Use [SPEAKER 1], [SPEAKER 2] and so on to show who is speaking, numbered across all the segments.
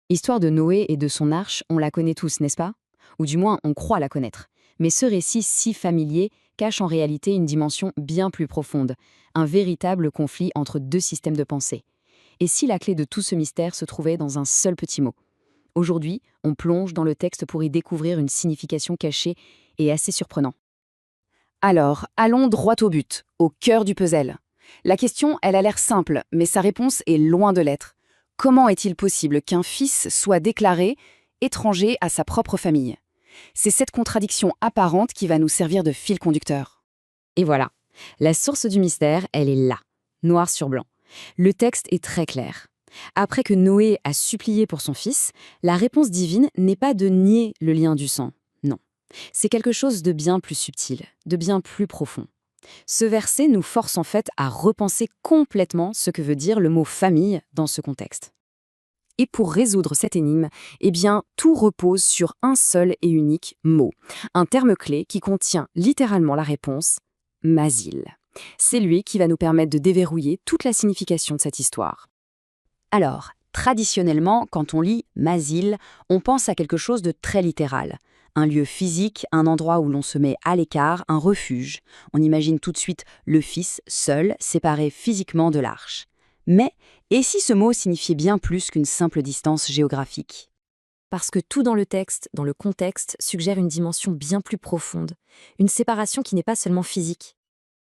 [SPEAKER 1] Histoire de Noé et de son arche, on la connaît tous, n'est-ce pas? Ou du moins, on croit la connaître. Mais ce récit si familier cache en réalité une dimension bien plus profonde, un véritable conflit entre deux systèmes de pensée. Et si la clé de tout ce mystère se trouvait dans un seul petit mot? Aujourd'hui, on plonge dans le texte pour y découvrir une signification cachée et assez surprenante. Alors, allons droit au but, au cœur du puzzle. La question, elle a l'air simple, mais sa réponse est loin de l'être. Comment est-il possible qu'un fils soit déclaré étranger à sa propre famille? C'est cette contradiction apparente qui va nous servir de fil conducteur. Et voilà, la source du mystère, elle est là, noir sur blanc. Le texte est très clair. Après que Noé a supplié pour son fils, la réponse divine n'est pas de nier le lien du sang, non. C'est quelque chose de bien plus subtil, de bien plus profond. Ce verset nous force en fait à repenser complètement ce que veut dire le mot famille dans ce contexte. Et pour résoudre cette énigme, eh bien, tout repose sur un seul et unique mot, un terme clé qui contient littéralement la réponse « Masil ». C'est lui qui va nous permettre de déverrouiller toute la signification de cette histoire. Alors, traditionnellement, quand on lit Masil, on pense à quelque chose de très littéral. Un lieu physique, un endroit où l'on se met à l'écart, un refuge. On imagine tout de suite le fils, seul, séparé physiquement de l'arche. Mais, et si ce mot signifiait bien plus qu'une simple distance géographique? Parce que tout dans le texte, dans le contexte, suggère une dimension bien plus profonde, une séparation qui n'est pas seulement physique.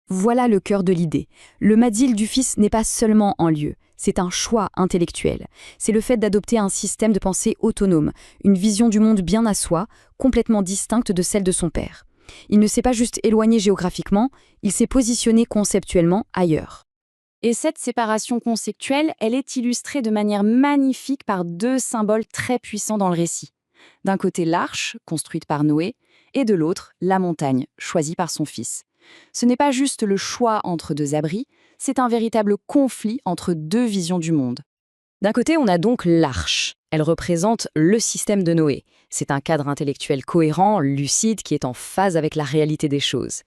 [SPEAKER 1] Voilà le cœur de l'idée. Le Masil du fils n'est pas seulement un lieu, c'est un choix intellectuel. C'est le fait d'adopter un système de pensée autonome, une vision du monde bien à soi, complètement distincte de celle de son père. Il ne s'est pas juste éloigné géographiquement, il s'est positionné conceptuellement ailleurs. Et cette séparation conceptuelle, elle est illustrée de manière magnifique par deux symboles très puissants dans le récit. D'un côté l'arche, construite par Noé, et de l'autre la montagne, choisie par son fils. Ce n'est pas juste le choix entre deux abris, c'est un véritable conflit entre deux visions du monde. D'un côté, on a donc l'arche. Elle représente le système de Noé. C'est un cadre intellectuel cohérent, lucide, qui est en phase avec la réalité des choses.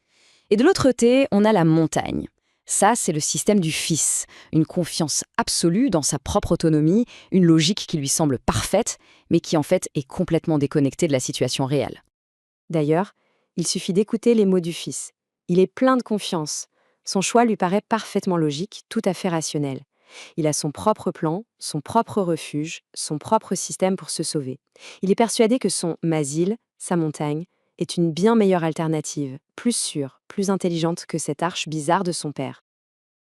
[SPEAKER 1] Et de l'autre côté, on a la montagne. Ça, c'est le système du fils, une confiance absolue dans sa propre autonomie, une logique qui lui semble parfaite, mais qui en fait est complètement déconnectée de la situation réelle. D'ailleurs, il suffit d'écouter les mots du fils. Il est plein de confiance. Son choix lui paraît parfaitement logique, tout à fait rationnel. Il a son propre plan, son propre refuge, son propre système pour se sauver. Il est persuadé que son Masil, sa montagne, est une bien meilleure alternative, plus sûre, plus intelligente que cette arche bizarre de son père.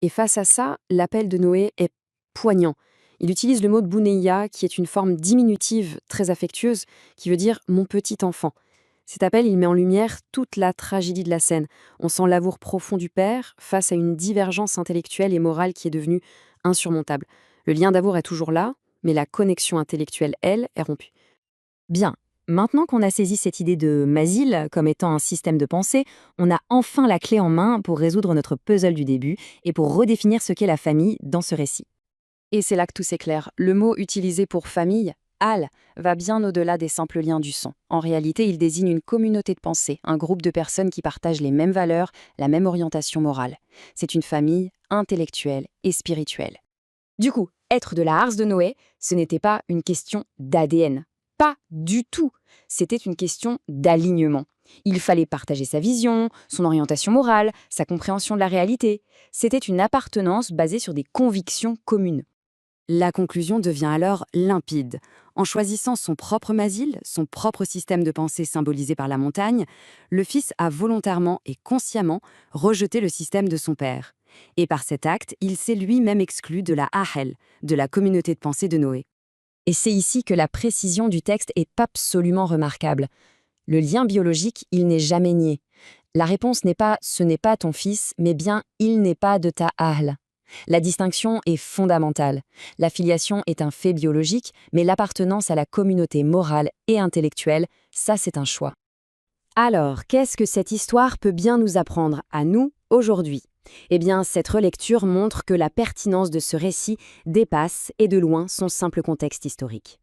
[SPEAKER 1] Et face à ça, l'appel de Noé est poignant. Il utilise le mot de Bunayya, qui est une forme diminutive très affectueuse, qui veut dire « mon petit enfant ». Cet appel, il met en lumière toute la tragédie de la scène. On sent l'amour profond du père face à une divergence intellectuelle et morale qui est devenue insurmontable. Le lien d'amour est toujours là, mais la connexion intellectuelle, elle, est rompue. Bien, maintenant qu'on a saisi cette idée de Masil comme étant un système de pensée, on a enfin la clé en main pour résoudre notre puzzle du début et pour redéfinir ce qu'est la famille dans ce récit. Et c'est là que tout s'éclaire. Le mot utilisé pour famille, Al, va bien au-delà des simples liens du sang. En réalité, il désigne une communauté de pensée, un groupe de personnes qui partagent les mêmes valeurs, la même orientation morale. C'est une famille intellectuelle et spirituelle. Du coup, être de la race de Noé, ce n'était pas une question d'ADN. Pas du tout. C'était une question d'alignement. Il fallait partager sa vision, son orientation morale, sa compréhension de la réalité. C'était une appartenance basée sur des convictions communes. La conclusion devient alors limpide. En choisissant son propre Masil, son propre système de pensée symbolisé par la montagne, le fils a volontairement et consciemment rejeté le système de son père. Et par cet acte, il s'est lui-même exclu de la Ahel, de la communauté de pensée de Noé. Et c'est ici que la précision du texte est absolument remarquable. Le lien biologique, il n'est jamais nié. La réponse n'est pas « ce n'est pas ton fils », mais bien « il n'est pas de ta Ahl ». La distinction est fondamentale. La filiation est un fait biologique, mais l'appartenance à la communauté morale et intellectuelle, ça c'est un choix. Alors, qu'est-ce que cette histoire peut bien nous apprendre à nous, aujourd'hui? Eh bien, cette relecture montre que la pertinence de ce récit dépasse, et de loin, son simple contexte historique.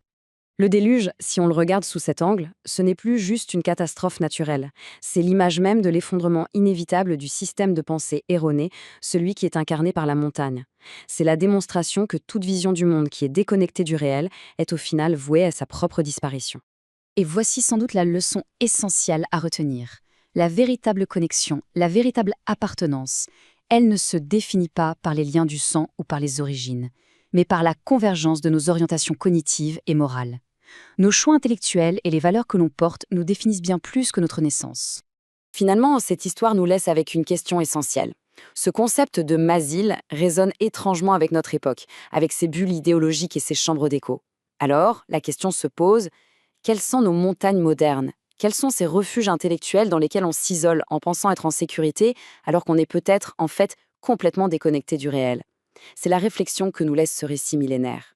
[SPEAKER 1] Le déluge, si on le regarde sous cet angle, ce n'est plus juste une catastrophe naturelle. C'est l'image même de l'effondrement inévitable du système de pensée erroné, celui qui est incarné par la montagne. C'est la démonstration que toute vision du monde qui est déconnectée du réel est au final vouée à sa propre disparition. Et voici sans doute la leçon essentielle à retenir. La véritable connexion, la véritable appartenance, elle ne se définit pas par les liens du sang ou par les origines, mais par la convergence de nos orientations cognitives et morales. Nos choix intellectuels et les valeurs que l'on porte nous définissent bien plus que notre naissance. Finalement, cette histoire nous laisse avec une question essentielle. Ce concept de Masile résonne étrangement avec notre époque, avec ses bulles idéologiques et ses chambres d'écho. Alors, la question se pose, quelles sont nos montagnes modernes? Quels sont ces refuges intellectuels dans lesquels on s'isole en pensant être en sécurité alors qu'on est peut-être, en fait, complètement déconnecté du réel? C'est la réflexion que nous laisse ce récit millénaire.